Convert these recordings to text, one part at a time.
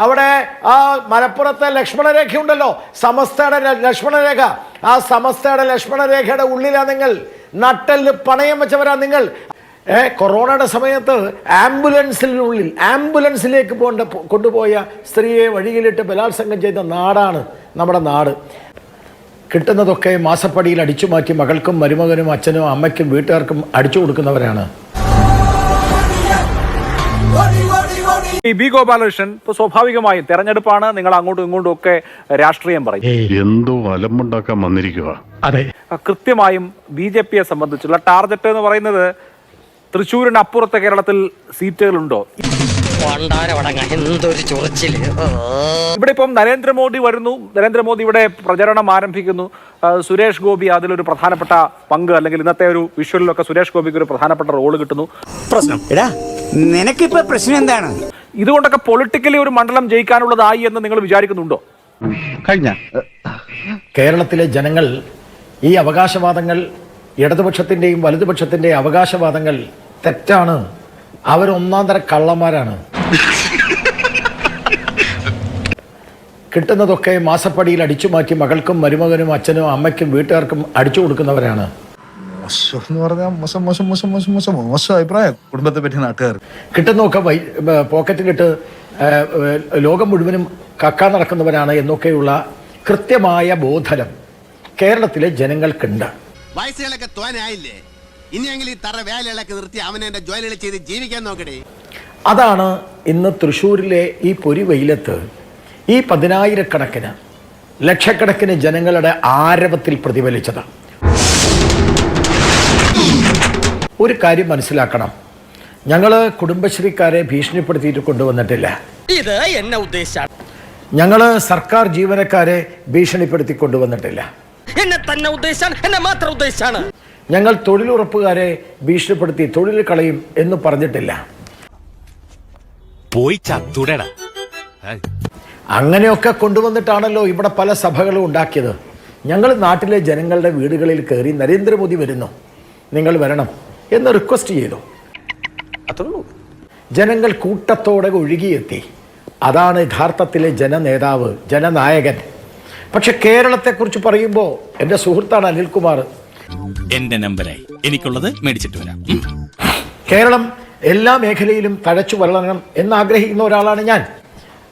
അവിടെ ആ മലപ്പുറത്തെ ലക്ഷ്മണരേഖയുണ്ടല്ലോ, സമസ്തയുടെ ലക്ഷ്മണരേഖ. ആ സമസ്തയുടെ ലക്ഷ്മണരേഖയുടെ ഉള്ളിലാണ് നിങ്ങൾ, നട്ടെല്ല് പണയം വെച്ചവരാ നിങ്ങൾ. കൊറോണയുടെ സമയത്ത് ആംബുലൻസിലേക്ക് കൊണ്ടുപോയ സ്ത്രീയെ വഴിയിലിട്ട് ബലാത്സംഗം ചെയ്ത നാടാണ് നമ്മുടെ നാട്. കിട്ടുന്നതൊക്കെ മാസപ്പടിയിൽ അടിച്ചു മാറ്റി മകൾക്കും മരുമകനും അച്ഛനും അമ്മയ്ക്കും വീട്ടുകാർക്കും അടിച്ചു കൊടുക്കുന്നവരാണ്. ബി ഗോപാലകൃഷ്ണൻ, ഇപ്പോൾ സ്വാഭാവികമായും തെരഞ്ഞെടുപ്പാണ്, നിങ്ങൾ അങ്ങോട്ടും ഇങ്ങോട്ടും ഒക്കെ രാഷ്ട്രീയം പറയും. എന്തോ അലമ്പുണ്ടാക്കാൻ വന്നിരിക്കുക. അതെ, കൃത്യമായും BJPയെ സംബന്ധിച്ചുള്ള ടാർഗറ്റ് എന്ന് പറയുന്നത് തൃശ്ശൂരിന് അപ്പുറത്തെ കേരളത്തിൽ സീറ്റുകളുണ്ടോ? ഇവിടെ ഇപ്പം നരേന്ദ്രമോദി വരുന്നു, നരേന്ദ്രമോദി ഇവിടെ പ്രചരണം ആരംഭിക്കുന്നു. സുരേഷ് ഗോപി അതിലൊരു പ്രധാനപ്പെട്ട പങ്ക്, അല്ലെങ്കിൽ ഇന്നത്തെ ഒരു വിഷ്വലിലൊക്കെ സുരേഷ് ഗോപിക്ക് ഒരു പ്രധാനപ്പെട്ട റോള് കിട്ടുന്നു. നിനക്കിപ്പോ പ്രശ്നം എന്താണ്? ഇതുകൊണ്ടൊക്കെ പൊളിറ്റിക്കലി ഒരു മണ്ഡലം ജയിക്കാനുള്ളതായി എന്ന് നിങ്ങൾ വിചാരിക്കുന്നുണ്ടോ? കഴിഞ്ഞ കേരളത്തിലെ ജനങ്ങൾ ഈ അവകാശവാദങ്ങൾ, ഇടതുപക്ഷത്തിന്റെയും വലതുപക്ഷത്തിന്റെയും അവകാശവാദങ്ങൾ തെറ്റാണ്. അവർ ഒന്നാം തരം കള്ളന്മാരാണ്. കിട്ടുന്നതൊക്കെ മാസപ്പടിയിൽ അടിച്ചു മാറ്റി മകൾക്കും മരുമകനും അച്ഛനും അമ്മയ്ക്കും വീട്ടുകാർക്കും അടിച്ചു കൊടുക്കുന്നവരാണ്. മോശം അഭിപ്രായം കുടുംബത്തെ പറ്റി നാട്ടുകാർ. കിട്ടുന്നതൊക്കെ പോക്കറ്റിലിട്ട് ലോകം മുഴുവനും കക്കാൻ നടക്കുന്നവരാണ് എന്നൊക്കെയുള്ള കൃത്യമായ ബോധനം കേരളത്തിലെ ജനങ്ങൾക്കുണ്ട്. വയസ്സുകളൊക്കെ തോനായില്ലേ, ഇനിയെങ്കിലും ഈ തറ വേലകളൊക്കെ നിർത്തി അവനെ എന്റെ ജോലികൾ ചെയ്ത് ജീവിക്കാൻ നോക്കണേ. അതാണ് ഇന്ന് തൃശ്ശൂരിലെ ഈ പൊരി വെയിലത്ത് ഈ 10,000-കണക്കിന് ലക്ഷക്കണക്കിന് ജനങ്ങളുടെ ആരവത്തിൽ പ്രതിഫലിച്ചത്. ഒരു കാര്യം മനസ്സിലാക്കണം, ഞങ്ങൾ കുടുംബശ്രീക്കാരെ ഭീഷണിപ്പെടുത്തിയിട്ട് കൊണ്ടുവന്നിട്ടില്ല. ഇത് എന്നെ ഉദ്ദേശിച്ചാണ്. ഞങ്ങൾ സർക്കാർ ജീവനക്കാരെ ഭീഷണിപ്പെടുത്തി കൊണ്ടുവന്നിട്ടില്ല. എന്നെ തന്നെ ഉദ്ദേശിച്ചാണ്, എന്നെ മാത്രം ഉദ്ദേശിച്ചാണ്. ഞങ്ങൾ തൊഴിലുറപ്പുകാരെ ഭീഷണിപ്പെടുത്തി തൊഴിൽ കളയും എന്ന് പറഞ്ഞിട്ടില്ല. പോയി ചത്തുടടാ. അങ്ങനെയൊക്കെ കൊണ്ടുവന്നിട്ടാണല്ലോ ഇവിടെ പല സഭകളും ഉണ്ടാക്കിയത്. ഞങ്ങൾ നാട്ടിലെ ജനങ്ങളുടെ വീടുകളിൽ കയറി നരേന്ദ്രമോദി വരുന്നു, നിങ്ങൾ വരണം എന്ന് റിക്വസ്റ്റ് ചെയ്തു. ജനങ്ങൾ കൂട്ടത്തോടെ ഒഴുകിയെത്തി. അതാണ് യഥാർത്ഥത്തിലെ ജനനേതാവ്, ജനനായകൻ. പക്ഷെ കേരളത്തെക്കുറിച്ച് പറയുമ്പോൾ എൻ്റെ സുഹൃത്താണ് അനിൽകുമാർ. എന്റെ നമ്പരായി, എനിക്കുള്ളത് മേടിച്ചിട്ട് വരാം. കേരളം എല്ലാ മേഖലയിലും തഴച്ചു വളരണം എന്നാഗ്രഹിക്കുന്ന ഒരാളാണ് ഞാൻ.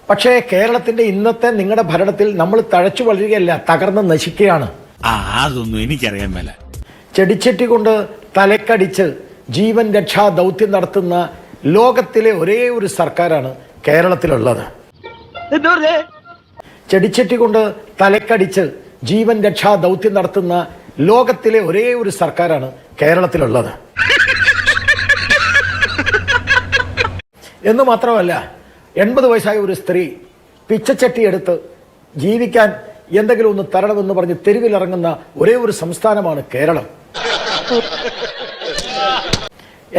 പക്ഷേ കേരളത്തിൻ്റെ ഇന്നത്തെ നിങ്ങളുടെ ഭരണത്തിൽ നമ്മൾ തഴച്ചു വളരുകയല്ല, തകർന്ന് നശിക്കുകയാണ്. അതൊന്നും എനിക്കറിയാൻ മേല. ചെടിച്ചട്ടി കൊണ്ട് തലക്കടിച്ച് ജീവൻ രക്ഷാ ദൗത്യം നടത്തുന്ന ലോകത്തിലെ ഒരേ ഒരു സർക്കാരാണ് കേരളത്തിലുള്ളത്. ചെടിച്ചട്ടി കൊണ്ട് തലക്കടിച്ച് ജീവൻ രക്ഷാ ദൗത്യം നടത്തുന്ന ലോകത്തിലെ ഒരേ ഒരു സർക്കാരാണ് കേരളത്തിലുള്ളത്. എന്ന് മാത്രമല്ല, 80 വയസ്സായ ഒരു സ്ത്രീ പിച്ചച്ചട്ടി എടുത്ത് ജീവിക്കാൻ എന്തെങ്കിലും ഒന്ന് തരണമെന്ന് പറഞ്ഞ് തെരുവിലിറങ്ങുന്ന ഒരേ ഒരു സംസ്ഥാനമാണ് കേരളം.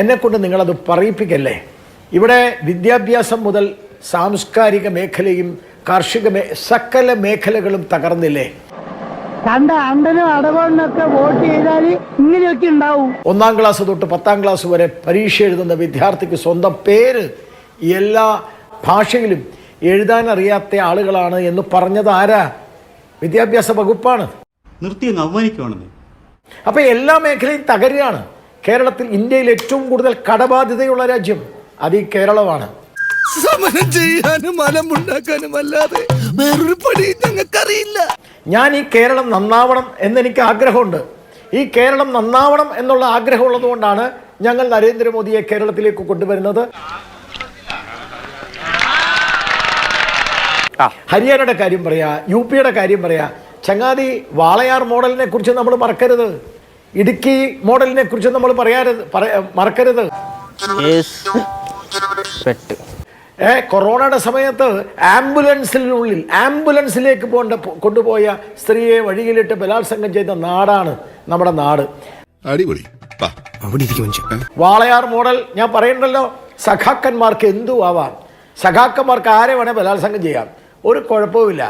എന്നെക്കൊണ്ട് നിങ്ങളത് പറയിപ്പിക്കല്ലേ. ഇവിടെ വിദ്യാഭ്യാസം മുതൽ സാംസ്കാരിക മേഖലയും കാർഷിക സകല മേഖലകളും തകർന്നില്ലേ? ഒന്നാം ക്ലാസ് തൊട്ട് 10ാം ക്ലാസ് വരെ പരീക്ഷ എഴുതുന്ന വിദ്യാർത്ഥിക്ക് സ്വന്തം പേര് എല്ലാ ഭാഷയിലും എഴുതാൻ അറിയാത്ത ആളുകളാണ് എന്ന് പറഞ്ഞത് ആരാ? വിദ്യാഭ്യാസ വകുപ്പാണ്. അപ്പൊ എല്ലാ മേഖലയും തകരുകയാണ്. കേരളത്തിൽ ഇന്ത്യയിൽ ഏറ്റവും കൂടുതൽ കടബാധ്യതയുള്ള രാജ്യം അത് ഈ കേരളമാണ്. സമരം ചെയ്യാനും മലമുണ്ടാക്കാനും അല്ലാതെ വേറൊരു പണി ഞങ്ങൾക്കറിയില്ല. ഞാൻ ഈ കേരളം നന്നാവണം എന്നെനിക്ക് ആഗ്രഹമുണ്ട്. ഈ കേരളം നന്നാവണം എന്നുള്ള ആഗ്രഹമുള്ളത് കൊണ്ടാണ് ഞങ്ങൾ നരേന്ദ്രമോദിയെ കേരളത്തിലേക്ക് കൊണ്ടുവരുന്നത്. ഹരിയാനയുടെ കാര്യം പറയാ, UPയുടെ കാര്യം പറയാ. ചങ്ങാതി, വാളയാർ മോഡലിനെ കുറിച്ച് നമ്മൾ മറക്കരുത്. ഇടുക്കി മോഡലിനെ കുറിച്ച് നമ്മൾ മറക്കരുത്. കൊറോണയുടെ സമയത്ത് ആംബുലൻസിലേക്ക് കൊണ്ടുപോയ സ്ത്രീയെ വഴിയിലിട്ട് ബലാത്സംഗം ചെയ്ത നാടാണ് നമ്മുടെ നാട്. വാളയാർ മോഡൽ ഞാൻ പറയണ്ടല്ലോ. സഖാക്കന്മാർക്ക് എന്തു ആവാം, സഖാക്കന്മാർക്ക് ആരെ വേണേ ബലാത്സംഗം ചെയ്യാം, ഒരു കുഴപ്പവുമില്ല.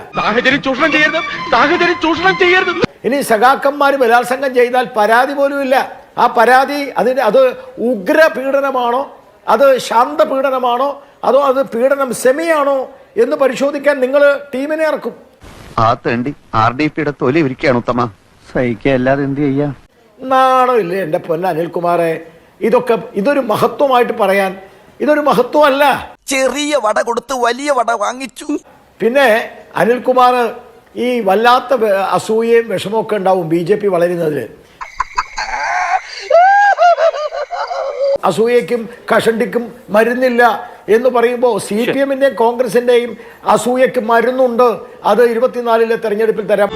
ഇനി സഖാക്കന്മാർ ബലാത്സംഗം ചെയ്താൽ പരാതി പോലുമില്ല. ആ പരാതി അത് ഉഗ്ര പീഡനമാണോ, അത് ശാന്ത പീഡനമാണോ, അതോ അത് പീഡനം സെമിയാണോ എന്ന് പരിശോധിക്കാൻ നിങ്ങൾ ടീമിനെ ഇറക്കും. ആ തേണ്ടി RDPയുടെ തൊലി ഇരിക്കുകയാണ് ഉത്തമ. സഹിക്കല്ലാതെ എന്ത് ചെയ്യാ? നാണമില്ലേ എൻ്റെ പൊന്ന അനിൽകുമാറെ? ഇതൊരു മഹത്വമായിട്ട് പറയാൻ ഇതൊരു മഹത്വമല്ല. ചെറിയ വട കൊടുത്ത് വലിയ വട വാങ്ങിച്ചു. പിന്നെ അനിൽകുമാർ ഈ വല്ലാത്ത അസൂയയും വിഷമമൊക്കെ ഉണ്ടാവും BJP വളരുന്നതിൽ. അസൂയക്കും കഷണ്ടിക്കും മരുന്നില്ല എന്ന് പറയുമ്പോൾ CPM-ന്റെയും കോൺഗ്രസിന്റെയും അസൂയക്ക് മരുന്നുണ്ട്. അത് 24-ലെ തെരഞ്ഞെടുപ്പിൽ തരാം.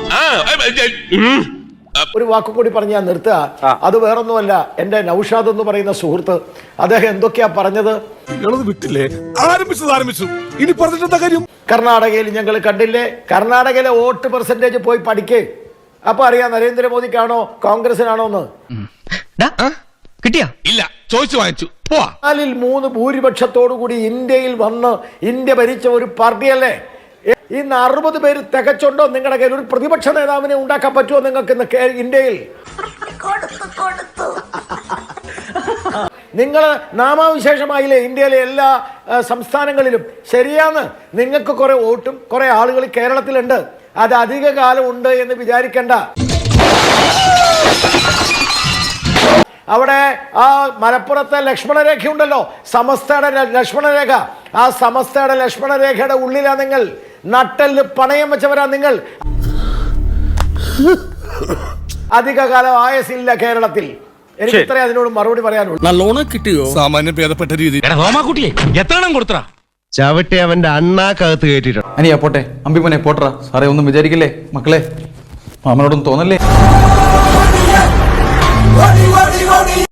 ഒരു വാക്കുകൂടി പറഞ്ഞ് ഞാൻ നിർത്തുക. അത് വേറൊന്നുമല്ല, എൻ്റെ നൌഷാദ് എന്ന് പറയുന്ന സുഹൃത്ത്, അദ്ദേഹം എന്തൊക്കെയാ പറഞ്ഞത്? കർണാടകയിൽ ഞങ്ങൾ കണ്ടില്ലേ? കർണാടകയിലെ വോട്ട് പെർസെന്റേജ് പോയി പഠിക്കേ, അപ്പൊ അറിയാം നരേന്ദ്രമോദിക്കാണോ കോൺഗ്രസിനാണോ എന്ന്. കിട്ടിയാ? ഇല്ല, ചോദിച്ചു വാങ്ങിച്ചു. 4-3 ഭൂരിപക്ഷത്തോടുകൂടി ഇന്ത്യയിൽ വന്ന് ഇന്ത്യ ഭരിച്ച ഒരു പാർട്ടിയല്ലേ? ഇന്ന് 60 പേര് തികച്ചുണ്ടോ നിങ്ങളുടെ കയ്യിൽ? ഒരു പ്രതിപക്ഷ നേതാവിനെ ഉണ്ടാക്കാൻ പറ്റുമോ നിങ്ങൾക്ക് ഇന്ത്യയിൽ? നിങ്ങൾ നാമാവിശേഷമായില്ലേ ഇന്ത്യയിലെ എല്ലാ സംസ്ഥാനങ്ങളിലും? ശരിയാണ്, നിങ്ങൾക്ക് കുറെ വോട്ടും കുറെ ആളുകൾ കേരളത്തിലുണ്ട്. അത് അധിക കാലം ഉണ്ട് എന്ന് വിചാരിക്കണ്ട. അവിടെ ആ മലപ്പുറത്തെ ലക്ഷ്മണരേഖ ഉണ്ടല്ലോ, സമസ്തയുടെ ലക്ഷ്മണരേഖ. ആ സമസ്തയുടെ ലക്ഷ്മണരേഖയുടെ ഉള്ളിലാ നിങ്ങൾ. നട്ടല് പണയം വെച്ചവരാ നിങ്ങൾ. അധിക കാലം ആയസില്ല കേരളത്തിൽ. എനിക്ക് ഇത്രേ അതിനോട് മറുപടി പറയാനുള്ളൂ. നല്ലോണം കിട്ടിയോ? സാമാന്യം ഭേദപ്പെട്ട രീതി. എത്രണ്ണം കൊടുത്തറ ചവിട്ടി അവന്റെ അണ്ണാക്കകത്ത് കയറ്റിട്ടുണ്ട്. അനിയാ പോട്ടെ, അമ്പിമോനെ പോട്ടറ. സാറേ ഒന്നും വിചാരിക്കില്ലേ മക്കളെ, മാമനോടൊന്നും തോന്നല്ലേ?